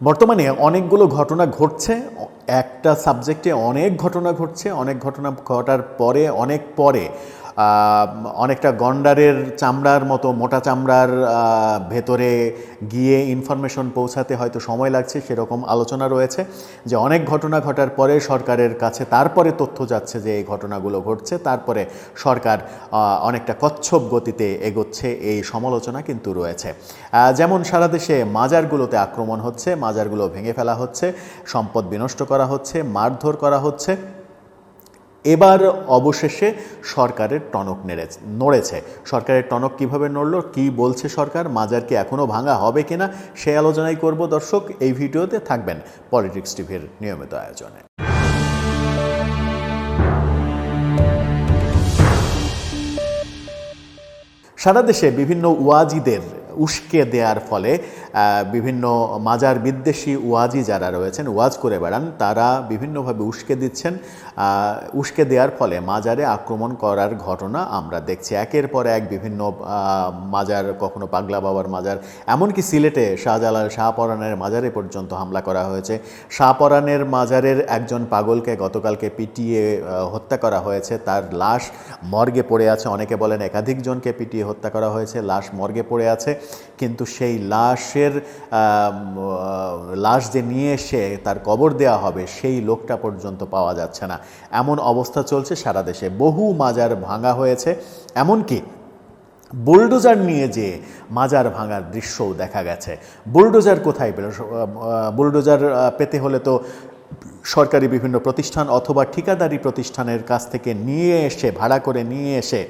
বর্তমানে অনেকগুলো ঘটনা ঘটছে, একটা সাবজেক্টে অনেক ঘটনা ঘটছে, অনেক ঘটনা ঘটার পরে অনেক পরে অনেকটা গন্ডারের চামড়ার মতো মোটা চামড়ার ভেতরে গিয়ে ইনফরমেশন পৌঁছাতে হয়তো সময় লাগছে, সেরকম আলোচনা রয়েছে যে অনেক ঘটনা ঘটার পরে সরকারের কাছে তারপরে তথ্য যাচ্ছে যে এই ঘটনাগুলো ঘটছে, তারপরে সরকার অনেকটা কচ্ছপ গতিতে এগোচ্ছে, এই সমালোচনা কিন্তু রয়েছে। যেমন সারা দেশে মাজারগুলোতে আক্রমণ হচ্ছে, মাজারগুলো ভেঙে ফেলা হচ্ছে, সম্পদ বিনষ্ট করা হচ্ছে, মারধর করা হচ্ছে। এবার অবশেষে সরকারের টনক নড়েছে। সরকারের টনক কিভাবে নড়ল, কি বলছে সরকার, মাজার কি এখনও ভাঙা হবে কিনা, সেই আলোচনাই করব দর্শক। এই ভিডিওতে থাকবেন পলিটিক্স টিভির নিয়মিত আয়োজনে। সারা দেশে বিভিন্ন ওয়াজিদের উস্কে দেওয়ার ফলে বিভিন্ন মাজার বিদ্বেষী ওয়াজি যারা রয়েছেন, ওয়াজ করে বেড়ান, তারা বিভিন্নভাবে উস্কে দিচ্ছেন। উস্কে দেওয়ার ফলে মাজারে আক্রমণ করার ঘটনা আমরা দেখছি একের পর এক। বিভিন্ন মাজার, কখনো পাগলা বাবার মাজার, এমনকি সিলেটে শাহজালাল শাহপরানের মাজারে পর্যন্ত হামলা করা হয়েছে। শাহপরানের মাজারের একজন পাগলকে গতকালকে পিটিয়ে হত্যা করা হয়েছে, তার লাশ মর্গে পড়ে আছে। অনেকে বলেন একাধিক জনকে পিটিয়ে হত্যা করা হয়েছে, লাশ মর্গে পড়ে আছে, কিন্তু সেই লাশ যে নিয়ে এসে তার কবর দেওয়া হবে সেই লোকটা পর্যন্ত পাওয়া যাচ্ছে না। এমন অবস্থা চলছে সারা দেশে। বহু মাজার ভাঙা হয়েছে, এমনকি বুলডোজার নিয়ে যে মাজার ভাঙার দৃশ্যও দেখা গেছে। বুলডোজার কোথায় পেল? বুলডোজার পেতে হলে তো সরকারি বিভিন্ন প্রতিষ্ঠান অথবা ঠিকাদারি প্রতিষ্ঠানের কাছ থেকে নিয়ে এসে, ভাড়া করে নিয়ে এসে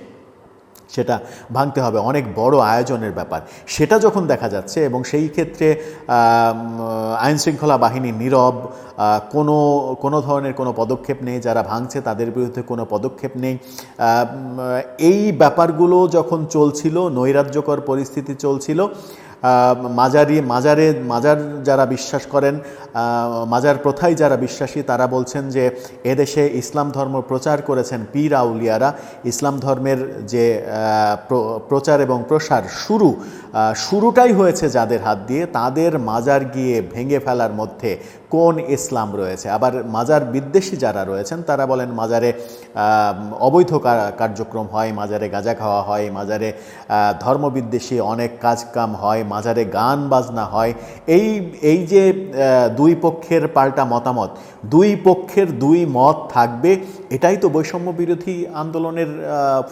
সেটা ভাঙতে হবে, অনেক বড় আয়োজনের ব্যাপার। সেটা যখন দেখা যাচ্ছে এবং সেই ক্ষেত্রে আইনশৃঙ্খলা বাহিনী নীরব, কোনো ধরনের কোনো পদক্ষেপ নেই, যারা ভাঙছে তাদের বিরুদ্ধে কোনো পদক্ষেপ নেই, এই ব্যাপারগুলো যখন চলছিল, নৈরাজ্যকর পরিস্থিতি চলছিল, মাজার যারা বিশ্বাস করেন, মাজার প্রথায় যারা বিশ্বাসী, তারা বলছেন যে এদেশে ইসলাম ধর্ম প্রচার করেছেন পীর আউলিয়ারা। ইসলাম ধর্মের যে প্রচার এবং প্রসার শুরুটাই হয়েছে যাদের হাত দিয়ে, তাদের মাজার গিয়ে ভেঙে ফেলার মধ্যে কোন ইসলাম রয়েছে? আবার মাজার বিদ্বেষী যারা রয়েছেন তারা বলেন মাজারে অবৈধ কার্যক্রম হয়, মাজারে গাঁজা খাওয়া হয়, মাজারে ধর্মবিদ্বেষী অনেক কাজকাম হয়, মাজারে গান বাজনা হয়। এই যে দুই পক্ষের পাল্টা মতামত, দুই পক্ষের দুই মত থাকবে, এটাই তো বৈষম্য বিরোধী আন্দোলনের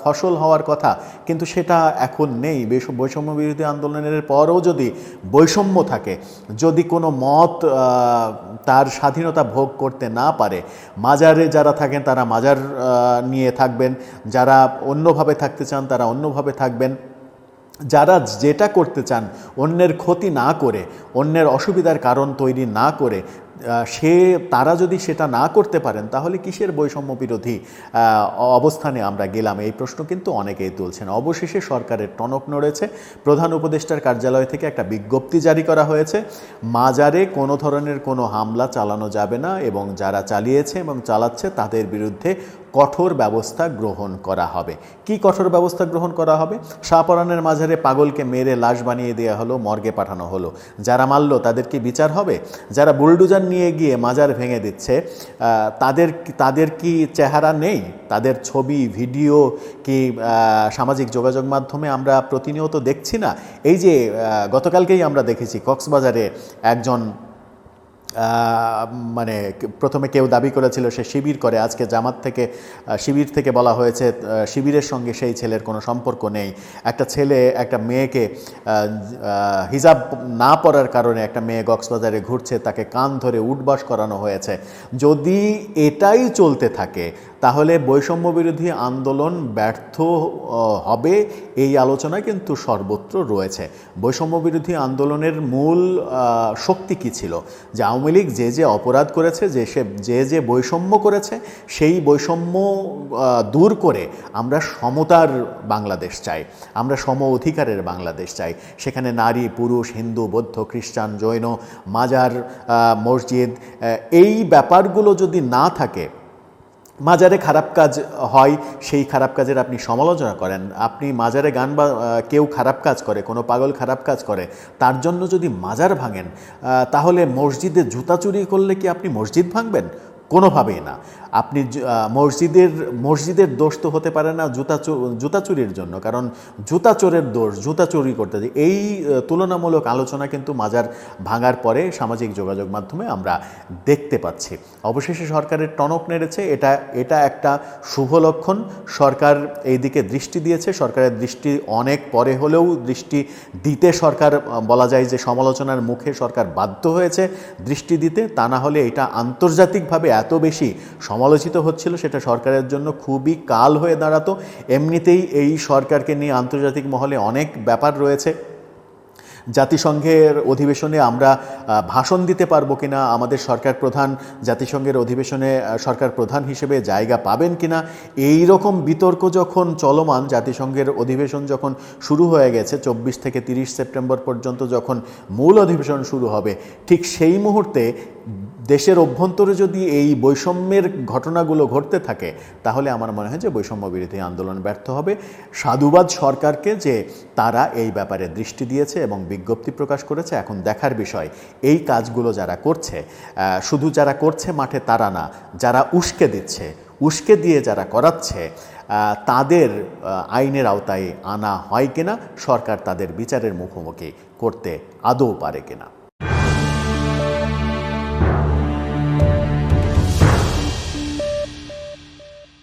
ফসল হওয়ার কথা, কিন্তু সেটা এখন নেই। বৈষম্য বিরোধী আন্দোলনের পরও যদি বৈষম্য থাকে, যদি কোনো মত তার স্বাধীনতা ভোগ করতে না পারে, মাজারে যারা থাকেন তারা মাজার নিয়ে থাকবেন, যারা অন্যভাবে থাকতে চান তারা অন্যভাবে থাকবেন, যারা যেটা করতে চান অন্যের ক্ষতি না করে, অন্যের অসুবিধার কারণ তৈরি না করে, তারা যদি সেটা না করতে পারেন, তাহলে কিসের বৈষম্য বিরোধী অবস্থানে আমরা গেলাম? এই প্রশ্ন কিন্তু অনেকেই তুলছেন। অবশেষে সরকারের টনক নড়েছে। প্রধান উপদেষ্টার কার্যালয় থেকে একটা বিজ্ঞপ্তি জারি করা হয়েছে, মাজারে কোনো ধরনের কোনো হামলা চালানো যাবে না, এবং যারা চালিয়েছে এবং চালাচ্ছে তাদের বিরুদ্ধে কঠোর ব্যবস্থা গ্রহণ করা হবে। কি কঠোর ব্যবস্থা গ্রহণ করা হবে? শাহপরানের মাজারে পাগলকে মেরে লাশ বানিয়ে দেওয়া হলো, মর্গে পাঠানো হলো, যারা মারল তাদের কি বিচার হবে? যারা বুলডোজার নিয়ে গিয়ে মাজার ভেঙে দিচ্ছে, তাদের কি চেহারা নেই? তাদের ছবি, ভিডিও কি সামাজিক যোগাযোগ মাধ্যমে আমরা প্রতিনিয়ত দেখছি না? এই যে গতকালকেই আমরা দেখেছি কক্সবাজারে একজন, মানে প্রথমে কেউ দাবি করেছিল সে শিবির করে, আজকে জামাত থেকে, শিবির থেকে বলা হয়েছে শিবিরের সঙ্গে সেই ছেলের কোনো সম্পর্ক নেই। একটা ছেলে একটা মেয়েকে, হিজাব না পরার কারণে একটা মেয়ে কক্সবাজারে ঘুরছে, তাকে কান ধরে উঠবাস করানো হয়েছে। যদি এটাই চলতে থাকে তাহলে বৈষম্য বিরোধী আন্দোলন ব্যর্থ হবে, এই আলোচনা কিন্তু সর্বত্র রয়েছে। বৈষম্য বিরোধী আন্দোলনের মূল শক্তি কী ছিল? যে আওয়ামী লীগ যে অপরাধ করেছে, যে বৈষম্য করেছে, সেই বৈষম্য দূর করে আমরা সমতার বাংলাদেশ চাই, আমরা সম অধিকারের বাংলাদেশ চাই। সেখানে নারী, পুরুষ, হিন্দু, বৌদ্ধ, খ্রিস্টান, জৈন, মাজার, মসজিদ, এই ব্যাপারগুলো যদি না থাকে, মাজারে খারাপ কাজ হয়, সেই খারাপ কাজের আপনি সমালোচনা করেন। আপনি মাজারে গান বা কেউ খারাপ কাজ করে, কোনো পাগল খারাপ কাজ করে, তার জন্য যদি মাজার ভাঙেন, তাহলে মসজিদে জুতা চুরি করলে কি আপনি মসজিদ ভাঙবেন? কোনোভাবেই না। আপনি মসজিদের দোষ তো হতে পারে না জুতা চুরির জন্য, কারণ জুতা চোরের দোষ, জুতা চুরি করতে যে এই তুলনামূলক আলোচনা কিন্তু মাজার ভাঙার পরে সামাজিক যোগাযোগ মাধ্যমে আমরা দেখতে পাচ্ছি। অবশেষে সরকারের টনক নেড়েছে, এটা একটা শুভ লক্ষণ। সরকার এই দিকে দৃষ্টি দিয়েছে। সরকারের দৃষ্টি অনেক পরে হলেও দৃষ্টি দিতে সরকার, বলা যায় যে সমালোচনার মুখে সরকার বাধ্য হয়েছে দৃষ্টি দিতে। তা না হলে এটা আন্তর্জাতিকভাবে এত বেশি সমালোচিত হচ্ছিল, সেটা সরকারের জন্য খুবই কাল হয়ে দাঁড়াতো। এমনিতেই এই সরকারকে নিয়ে আন্তর্জাতিক মহলে অনেক ব্যাপার রয়েছে। জাতিসংঘের অধিবেশনে আমরা ভাষণ দিতে পারবো কিনা, আমাদের সরকার প্রধান জাতিসংঘের অধিবেশনে সরকার প্রধান হিসেবে জায়গা পাবেন কিনা, এই রকম বিতর্ক যখন চলমান, জাতিসংঘের অধিবেশন যখন শুরু হয়ে গেছে, 24 থেকে 30 সেপ্টেম্বর পর্যন্ত যখন মূল অধিবেশন শুরু হবে, ঠিক সেই মুহূর্তে দেশের অভ্যন্তরে যদি এই বৈষম্যের ঘটনাগুলো ঘটতে থাকে, তাহলে আমার মনে হয় যে বৈষম্য বিরোধী আন্দোলন ব্যর্থ হবে। সাধুবাদ সরকারকে যে তারা এই ব্যাপারে দৃষ্টি দিয়েছে এবং বিজ্ঞপ্তি প্রকাশ করেছে। এখন দেখার বিষয় এই কাজগুলো যারা করছে, শুধু যারা করছে মাঠে তারা না, যারা উস্কে দিচ্ছে, উস্কে দিয়ে যারা করাচ্ছে, তাদের আইনের আওতায় আনা হয় কিনা, সরকার তাদের বিচারের মুখোমুখি করতে আদৌ পারে কিনা।